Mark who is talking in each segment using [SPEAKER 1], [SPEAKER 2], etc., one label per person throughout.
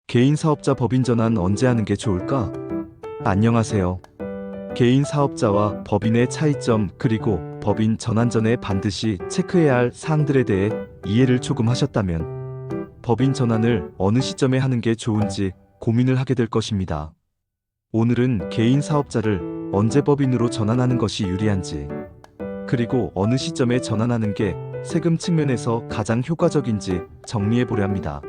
[SPEAKER 1] 개인 사업자 법인 전환 언제 하는 게 좋을까? 안녕하세요. 개인 사업자와 법인의 차이점 그리고 법인 전환 전에 반드시 체크해야 할 사항들에 대해 이해를 조금 하셨다면 법인 전환을 어느 시점에 하는 게 좋은지 고민을 하게 될 것입니다. 오늘은 개인 사업자를 언제 법인으로 전환하는 것이 유리한지, 그리고 어느 시점에 전환하는 게 세금 측면에서 가장 효과적인지 정리해 보려 합니다.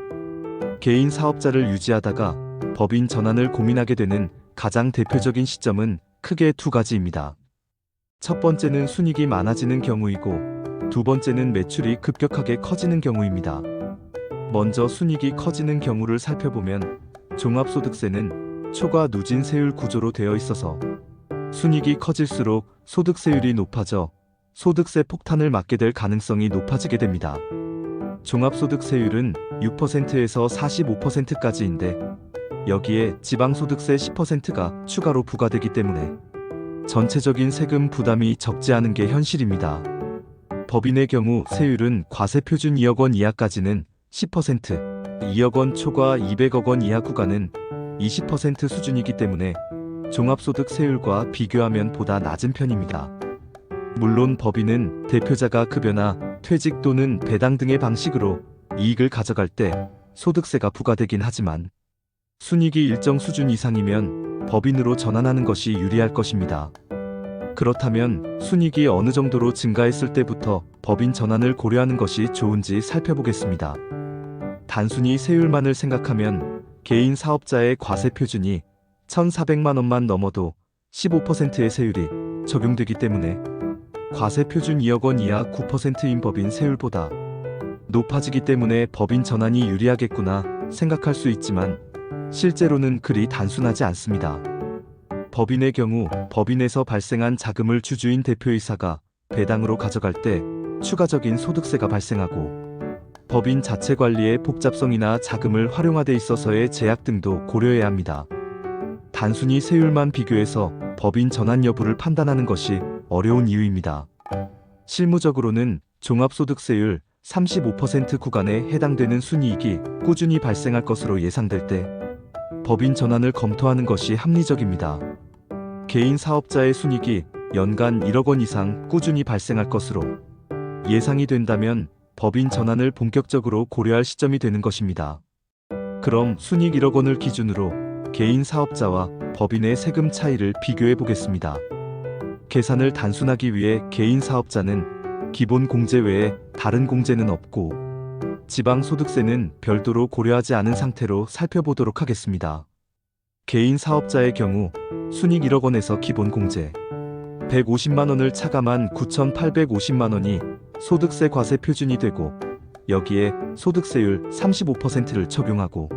[SPEAKER 1] 개인 사업자를 유지하다가 법인 전환을 고민하게 되는 가장 대표적인 시점은 크게 두 가지입니다. 첫 번째는 순이익이 많아지는 경우이고, 두 번째는 매출이 급격하게 커지는 경우입니다. 먼저 순이익이 커지는 경우를 살펴보면 종합소득세는 초과 누진 세율 구조로 되어 있어서 순이익이 커질수록 소득세율이 높아져 소득세 폭탄을 맞게 될 가능성이 높아지게 됩니다. 종합소득세율은 6%에서 45%까지인데 여기에 지방소득세 10%가 추가로 부과되기 때문에 전체적인 세금 부담이 적지 않은 게 현실입니다. 법인의 경우 세율은 과세표준 2억 원 이하까지는 10%, 2억 원 초과 200억 원 이하 구간은 20% 수준이기 때문에 종합소득세율과 비교하면 보다 낮은 편입니다. 물론 법인은 대표자가 급여나 퇴직 또는 배당 등의 방식으로 이익을 가져갈 때 소득세가 부과되긴 하지만 순이익이 일정 수준 이상이면 법인으로 전환하는 것이 유리할 것입니다. 그렇다면 순이익이 어느 정도로 증가했을 때부터 법인 전환을 고려하는 것이 좋은지 살펴보겠습니다. 단순히 세율만을 생각하면 개인 사업자의 과세 표준이 1,400만 원만 넘어도 15%의 세율이 적용되기 때문에 과세 표준 2억 원 이하 9%인 법인 세율보다 높아지기 때문에 법인 전환이 유리하겠구나 생각할 수 있지만 실제로는 그리 단순하지 않습니다. 법인의 경우 법인에서 발생한 자금을 주주인 대표이사가 배당으로 가져갈 때 추가적인 소득세가 발생하고 법인 자체 관리의 복잡성이나 자금을 활용하되 있어서의 제약 등도 고려해야 합니다. 단순히 세율만 비교해서 법인 전환 여부를 판단하는 것이 어려운 이유입니다. 실무적으로는 종합소득세율 35% 구간에 해당되는 순이익이 꾸준히 발생할 것으로 예상될 때 법인 전환을 검토하는 것이 합리적입니다. 개인 사업자의 순이익이 연간 1억 원 이상 꾸준히 발생할 것으로 예상이 된다면 법인 전환을 본격적으로 고려할 시점이 되는 것입니다. 그럼 순이익 1억 원을 기준으로 개인 사업자와 법인의 세금 차이를 비교해 보겠습니다. 계산을 단순하기 위해 개인 사업자는 기본 공제 외에 다른 공제는 없고 지방소득세는 별도로 고려하지 않은 상태로 살펴보도록 하겠습니다. 개인 사업자의 경우 순이익 1억 원에서 기본 공제 150만 원을 차감한 9,850만 원이 소득세 과세 표준이 되고 여기에 소득세율 35%를 적용하고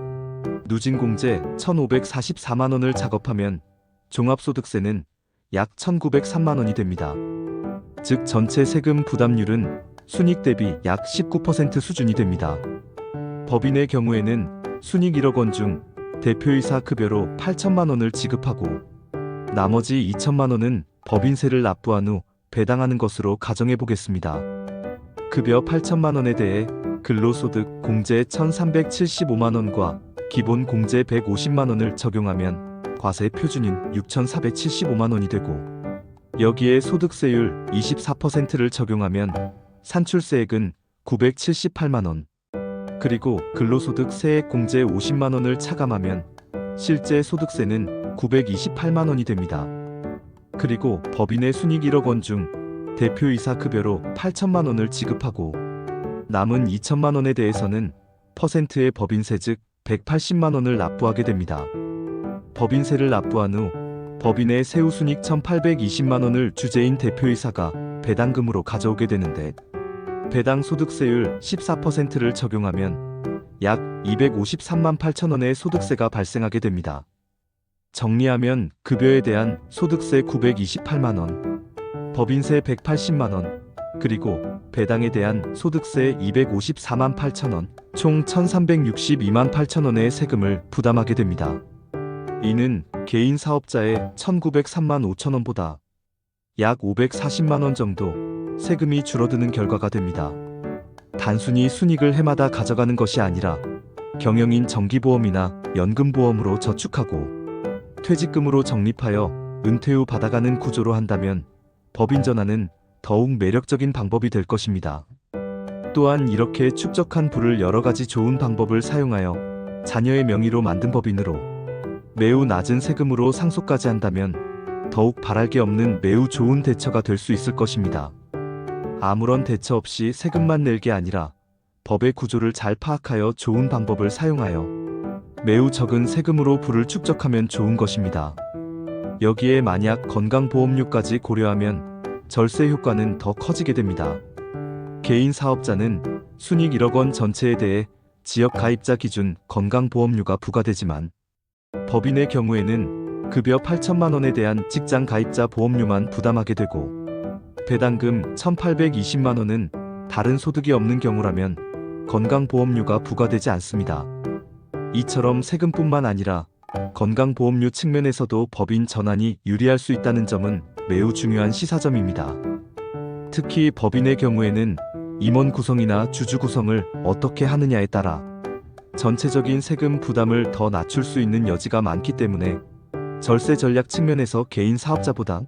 [SPEAKER 1] 누진 공제 1,544만 원을 작업하면 종합소득세는 약 1,903만 원이 됩니다. 즉 전체 세금 부담률은 순이익 대비 약 19% 수준이 됩니다. 법인의 경우에는 순이익 1억 원 중 대표이사 급여로 8천만 원을 지급하고 나머지 2천만 원은 법인세를 납부한 후 배당하는 것으로 가정해 보겠습니다. 급여 8천만 원에 대해 근로소득 공제 1,375만 원과 기본 공제 150만 원을 적용하면 과세 표준인 6,475만 원이 되고 여기에 소득세율 24%를 적용하면 산출세액은 978만 원, 그리고 근로소득 세액 공제 50만 원을 차감하면 실제 소득세는 928만 원이 됩니다. 그리고 법인의 순이익 1억 원 중 대표이사 급여로 8천만 원을 지급하고 남은 2천만 원에 대해서는 퍼센트의 법인세 즉 180만 원을 납부하게 됩니다. 법인세를 납부한 후 법인의 세후순이익 1,820만 원을 주재인 대표이사가 배당금으로 가져오게 되는데 배당 소득세율 14%를 적용하면 약 253만 8천 원의 소득세가 발생하게 됩니다. 정리하면 급여에 대한 소득세 928만 원, 법인세 180만 원, 그리고 배당에 대한 소득세 254만 8천 원, 총 1,362만 8천 원의 세금을 부담하게 됩니다. 이는 개인 사업자의 1,903만 5천 원보다 약 540만 원 정도 세금이 줄어드는 결과가 됩니다. 단순히 순이익을 해마다 가져가는 것이 아니라 경영인 정기보험이나 연금보험으로 저축하고 퇴직금으로 적립하여 은퇴 후 받아가는 구조로 한다면 법인 전환은 더욱 매력적인 방법이 될 것입니다. 또한 이렇게 축적한 부를 여러 가지 좋은 방법을 사용하여 자녀의 명의로 만든 법인으로 매우 낮은 세금으로 상속까지 한다면 더욱 바랄 게 없는 매우 좋은 대처가 될 수 있을 것입니다. 아무런 대처 없이 세금만 낼 게 아니라 법의 구조를 잘 파악하여 좋은 방법을 사용하여 매우 적은 세금으로 부를 축적하면 좋은 것입니다. 여기에 만약 건강보험료까지 고려하면 절세 효과는 더 커지게 됩니다. 개인 사업자는 순이익 1억 원 전체에 대해 지역 가입자 기준 건강보험료가 부과되지만 법인의 경우에는 급여 8천만 원에 대한 직장 가입자 보험료만 부담하게 되고 배당금 1,820만 원은 다른 소득이 없는 경우라면 건강보험료가 부과되지 않습니다. 이처럼 세금뿐만 아니라 건강보험료 측면에서도 법인 전환이 유리할 수 있다는 점은 매우 중요한 시사점입니다. 특히 법인의 경우에는 임원 구성이나 주주 구성을 어떻게 하느냐에 따라 전체적인 세금 부담을 더 낮출 수 있는 여지가 많기 때문에 절세 전략 측면에서 개인 사업자보다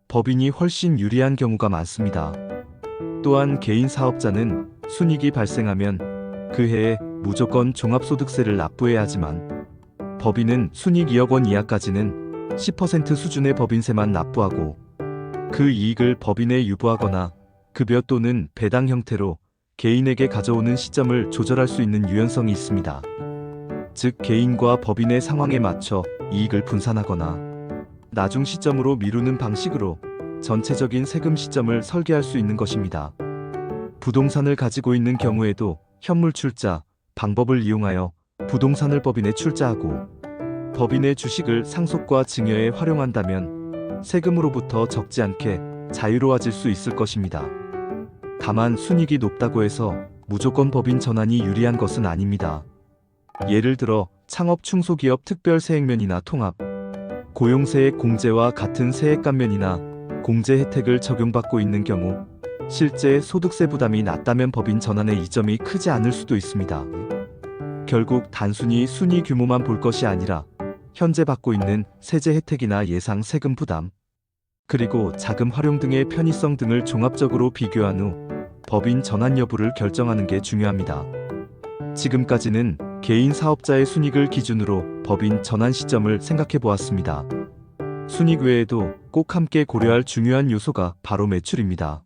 [SPEAKER 1] 법인이 훨씬 유리한 경우가 많습니다. 또한 개인 사업자는 순이익이 발생하면 그 해에 무조건 종합소득세를 납부해야 하지만 법인은 순이익 2억 원 이하까지는 10% 수준의 법인세만 납부하고 그 이익을 법인에 유보하거나 급여 또는 배당 형태로 개인에게 가져오는 시점을 조절할 수 있는 유연성이 있습니다. 즉 개인과 법인의 상황에 맞춰 이익을 분산하거나 나중 시점으로 미루는 방식으로 전체적인 세금 시점을 설계할 수 있는 것입니다. 부동산을 가지고 있는 경우에도 현물 출자 방법을 이용하여 부동산을 법인에 출자하고 법인의 주식을 상속과 증여에 활용한다면 세금으로부터 적지 않게 자유로워질 수 있을 것입니다. 다만 순이익이 높다고 해서 무조건 법인 전환이 유리한 것은 아닙니다. 예를 들어 창업 중소기업 특별세액면이나 통합, 고용세액 공제와 같은 세액 감면이나 공제 혜택을 적용받고 있는 경우 실제 소득세 부담이 낮다면 법인 전환의 이점이 크지 않을 수도 있습니다. 결국 단순히 순위 규모만 볼 것이 아니라 현재 받고 있는 세제 혜택이나 예상 세금 부담, 그리고 자금 활용 등의 편의성 등을 종합적으로 비교한 후 법인 전환 여부를 결정하는 게 중요합니다. 지금까지는 개인 사업자의 순이익을 기준으로 법인 전환 시점을 생각해 보았습니다. 순이익 외에도 꼭 함께 고려할 중요한 요소가 바로 매출입니다.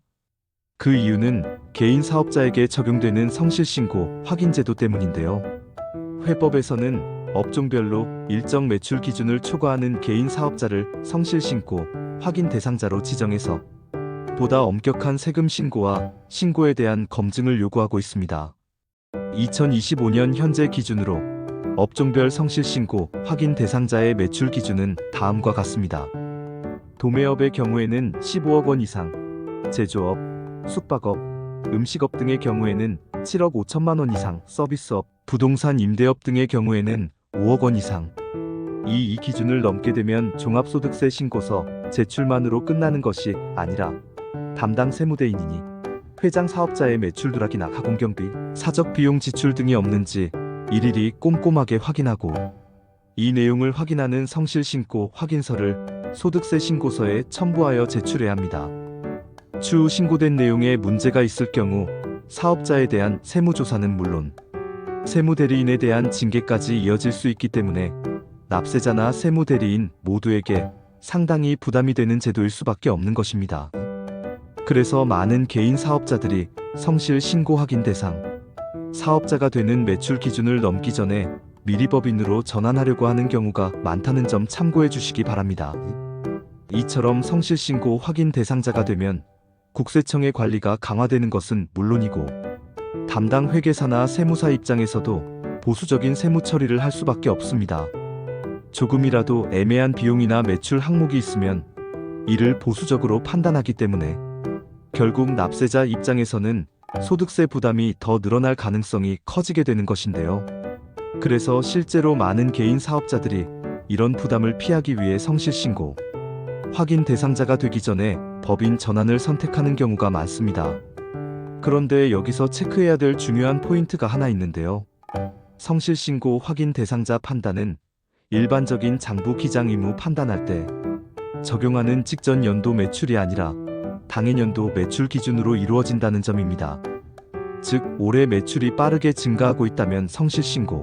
[SPEAKER 1] 그 이유는 개인 사업자에게 적용되는 성실신고 확인제도 때문인데요. 회법에서는 업종별로 일정 매출 기준을 초과하는 개인 사업자를 성실신고 확인 대상자로 지정해서 보다 엄격한 세금 신고와 신고에 대한 검증을 요구하고 있습니다. 2025년 현재 기준으로 업종별 성실신고 확인 대상자의 매출 기준은 다음과 같습니다. 도매업의 경우에는 15억 원 이상, 제조업, 숙박업, 음식업 등의 경우에는 7억 5천만 원 이상, 서비스업, 부동산 임대업 등의 경우에는 5억 원 이상. 이 기준을 넘게 되면 종합소득세 신고서 제출만으로 끝나는 것이 아니라 담당 세무대인이니 회장 사업자의 매출 누락이나 가공경비, 사적 비용 지출 등이 없는지 일일이 꼼꼼하게 확인하고 이 내용을 확인하는 성실신고 확인서를 소득세 신고서에 첨부하여 제출해야 합니다. 추후 신고된 내용에 문제가 있을 경우 사업자에 대한 세무조사는 물론 세무대리인에 대한 징계까지 이어질 수 있기 때문에 납세자나 세무대리인 모두에게 상당히 부담이 되는 제도일 수밖에 없는 것입니다. 그래서 많은 개인 사업자들이 성실 신고 확인 대상 사업자가 되는 매출 기준을 넘기 전에 미리 법인으로 전환하려고 하는 경우가 많다는 점 참고해 주시기 바랍니다. 이처럼 성실 신고 확인 대상자가 되면 국세청의 관리가 강화되는 것은 물론이고 담당 회계사나 세무사 입장에서도 보수적인 세무 처리를 할 수밖에 없습니다. 조금이라도 애매한 비용이나 매출 항목이 있으면 이를 보수적으로 판단하기 때문에 결국 납세자 입장에서는 소득세 부담이 더 늘어날 가능성이 커지게 되는 것인데요. 그래서 실제로 많은 개인 사업자들이 이런 부담을 피하기 위해 성실신고 확인 대상자가 되기 전에 법인 전환을 선택하는 경우가 많습니다. 그런데 여기서 체크해야 될 중요한 포인트가 하나 있는데요. 성실신고 확인 대상자 판단은 일반적인 장부 기장 의무 판단할 때 적용하는 직전 연도 매출이 아니라 당해년도 매출 기준으로 이루어진다는 점입니다. 즉, 올해 매출이 빠르게 증가하고 있다면 성실신고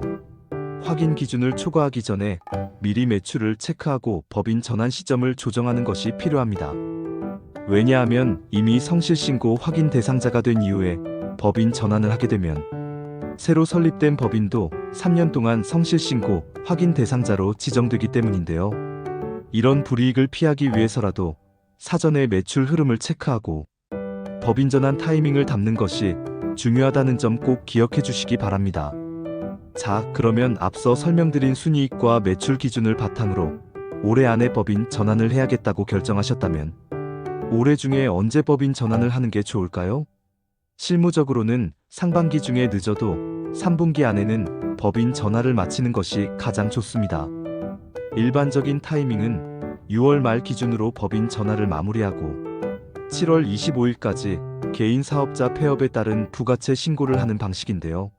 [SPEAKER 1] 확인 기준을 초과하기 전에 미리 매출을 체크하고 법인 전환 시점을 조정하는 것이 필요합니다. 왜냐하면 이미 성실신고 확인 대상자가 된 이후에 법인 전환을 하게 되면 새로 설립된 법인도 3년 동안 성실신고 확인 대상자로 지정되기 때문인데요. 이런 불이익을 피하기 위해서라도 사전에 매출 흐름을 체크하고 법인 전환 타이밍을 잡는 것이 중요하다는 점 꼭 기억해 주시기 바랍니다. 자, 그러면 앞서 설명드린 순이익과 매출 기준을 바탕으로 올해 안에 법인 전환을 해야겠다고 결정하셨다면 올해 중에 언제 법인 전환을 하는 게 좋을까요? 실무적으로는 상반기 중에 늦어도 3분기 안에는 법인 전환을 마치는 것이 가장 좋습니다. 일반적인 타이밍은 6월 말 기준으로 법인 전환을 마무리하고 7월 25일까지 개인 사업자 폐업에 따른 부가세 신고를 하는 방식인데요.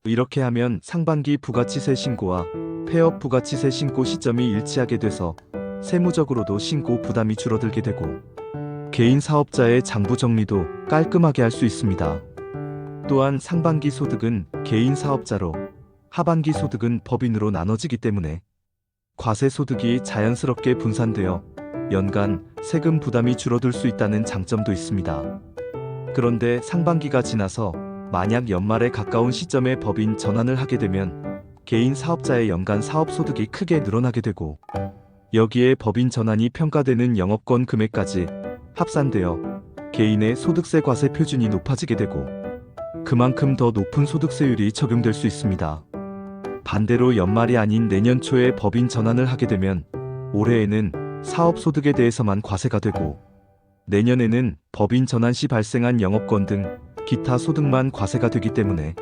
[SPEAKER 1] 이렇게 하면 상반기 부가치세 신고와 폐업 부가치세 신고 시점이 일치하게 돼서 세무적으로도 신고 부담이 줄어들게 되고 개인 사업자의 장부 정리도 깔끔하게 할 수 있습니다. 또한 상반기 소득은 개인 사업자로, 하반기 소득은 법인으로 나눠지기 때문에 과세 소득이 자연스럽게 분산되어 연간 세금 부담이 줄어들 수 있다는 장점도 있습니다. 그런데 상반기가 지나서 만약 연말에 가까운 시점에 법인 전환을 하게 되면 개인 사업자의 연간 사업 소득이 크게 늘어나게 되고 여기에 법인 전환이 평가되는 영업권 금액까지 합산되어 개인의 소득세 과세 표준이 높아지게 되고 그만큼 더 높은 소득세율이 적용될 수 있습니다. 반대로 연말이 아닌 내년 초에 법인 전환을 하게 되면 올해에는 사업 소득에 대해서만 과세가 되고 내년에는 법인 전환 시 발생한 영업권 등 기타 소득만 과세가 되기 때문에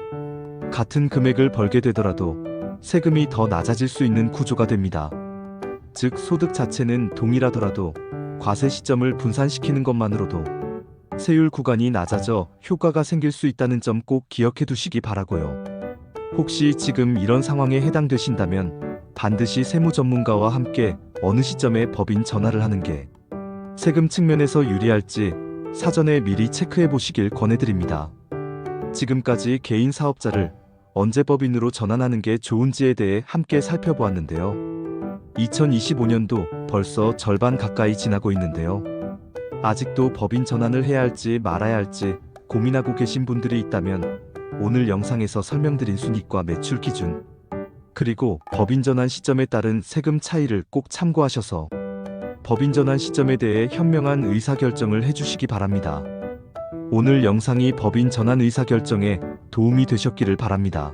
[SPEAKER 1] 같은 금액을 벌게 되더라도 세금이 더 낮아질 수 있는 구조가 됩니다. 즉, 소득 자체는 동일하더라도 과세 시점을 분산시키는 것만으로도 세율 구간이 낮아져 효과가 생길 수 있다는 점 꼭 기억해 두시기 바라고요. 혹시 지금 이런 상황에 해당되신다면 반드시 세무 전문가와 함께 어느 시점에 법인 전환을 하는 게 세금 측면에서 유리할지 사전에 미리 체크해 보시길 권해드립니다. 지금까지 개인 사업자를 언제 법인으로 전환하는 게 좋은지에 대해 함께 살펴보았는데요. 2025년도 벌써 절반 가까이 지나고 있는데요. 아직도 법인 전환을 해야 할지 말아야 할지 고민하고 계신 분들이 있다면 오늘 영상에서 설명드린 순이익과 매출 기준, 그리고 법인 전환 시점에 따른 세금 차이를 꼭 참고하셔서 법인 전환 시점에 대해 현명한 의사결정을 해주시기 바랍니다. 오늘 영상이 법인 전환 의사결정에 도움이 되셨기를 바랍니다.